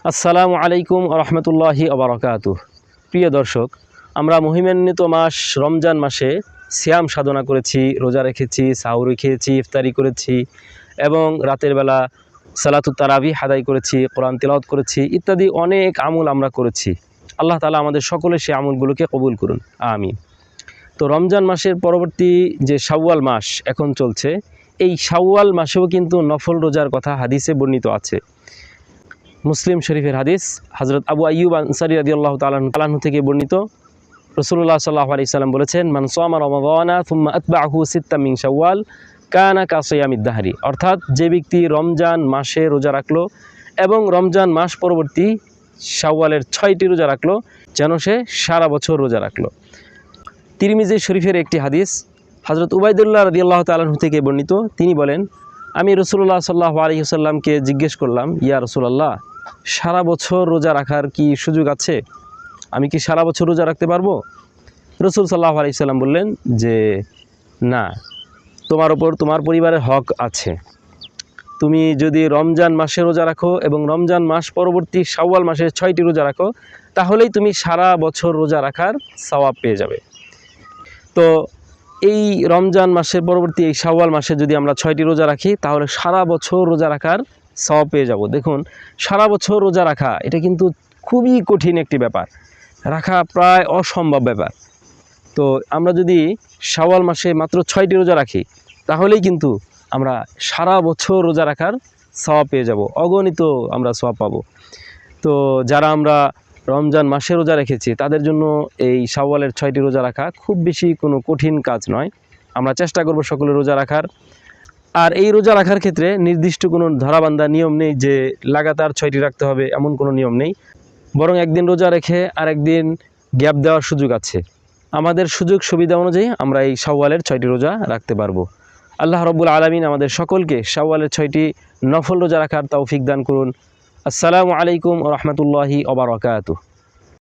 আসসালামু আলাইকুম রহমতুল্লাহি ওবারাকাতুহ। প্রিয় দর্শক, আমরা মহিমান্বিত মাস রমজান মাসে সিয়াম সাধনা করেছি, রোজা রেখেছি, সাহুরি খেয়েছি, ইফতারি করেছি এবং রাতের বেলা সালাতুত তারাবিহ আদায় করেছি, কোরআন তিলাওয়াত করেছি ইত্যাদি অনেক আমল আমরা করেছি। আল্লাহ তাআলা আমাদের সকলের সেই আমলগুলোকে কবুল করুন, আমিন। তো রমজান মাসের পরবর্তী যে শাওয়াল মাস এখন চলছে, এই শাওয়াল মাসেও কিন্তু নফল রোজার কথা হাদিসে বর্ণিত আছে। মুসলিম শরীফের হাদিস, হযরত আবু আইয়ুব আনসারী রাদিয়াল্লাহু তাআলা আনহু থেকে বর্ণিত। রাসূলুল্লাহ সাল্লাল্লাহু আলাইহি সাল্লাম বলেছেন, মান সামা রমাদানা সুম্মা আতবাআহু সিত্তাম মিন শাওয়াল কানা কাসিয়ামিদ দাহরি। অর্থাৎ যে ব্যক্তি রমজান মাসে রোজা রাখলো এবং রমজান মাস পরবর্তী শাওয়ালের 6টি রোজা রাখলো, যেন সে সারা বছর রোজা রাখলো। তিরমিজি শরীফের একটি হাদিস, হযরত উবাইদুল্লাহ রাদিয়াল্লাহু তাআলা আনহু থেকে বর্ণিত। তিনি বলেন, আমি রাসূলুল্লাহ সাল্লাল্লাহু আলাইহি ওয়াসাল্লামকে জিজ্ঞেস করলাম, ইয়া রাসূলুল্লাহ, সারা বছর রোজা রাখার কি সুযোগ আছে? আমি কি সারা বছর রোজা রাখতে পারবো? রাসূল সাল্লাল্লাহু আলাইহি ওয়াসাল্লাম বললেন যে না, তোমার ওপর তোমার পরিবারের হক আছে। তুমি যদি রমজান মাসে রোজা রাখো এবং রমজান মাস পরবর্তী শাওয়াল মাসে 6টি রোজা রাখো, তাহলেই তুমি সারা বছর রোজা রাখার সওয়াব পেয়ে যাবে। তো এই রমজান মাসের পরবর্তী এই শাওয়াল মাসে যদি আমরা 6টি রোজা রাখি, তাহলে সারা বছর রোজা রাখার সওয়াব পেয়ে যাব। দেখুন, সারা বছর রোজা রাখা এটা কিন্তু খুবই কঠিন একটি ব্যাপার, রাখা প্রায় অসম্ভব ব্যাপার। তো আমরা যদি শাওয়াল মাসে মাত্র 6টি রোজা রাখি, তাহলেই কিন্তু আমরা সারা বছর রোজা রাখার সওয়াব পেয়ে যাব, অগণিত আমরা সওয়াব পাবো। তো যারা আমরা রমজান মাসে রোজা রেখেছি, তাদের জন্য এই শাওয়ালের 6টি রোজা রাখা খুব বেশি কোনো কঠিন কাজ নয়। আমরা চেষ্টা করব সকলে রোজা রাখার। আর এই রোজা রাখার ক্ষেত্রে নির্দিষ্ট কোনো ধরাবান্ধা নিয়ম নেই যে লাগাতার 6টি রাখতে হবে, এমন কোনো নিয়ম নেই। বরং একদিন রোজা রেখে আর একদিন গ্যাপ দেওয়ার সুযোগ আছে। আমাদের সুযোগ সুবিধা অনুযায়ী আমরা এই শাওয়ালের 6টি রোজা রাখতে পারবো। আল্লাহ রাব্বুল আলামিন আমাদের সকলকে শাওয়ালের 6টি নফল রোজা রাখার তৌফিক দান করুন। আসসালামু আলাইকুম ওয়া রাহমাতুল্লাহি ওয়া বারাকাতুহু।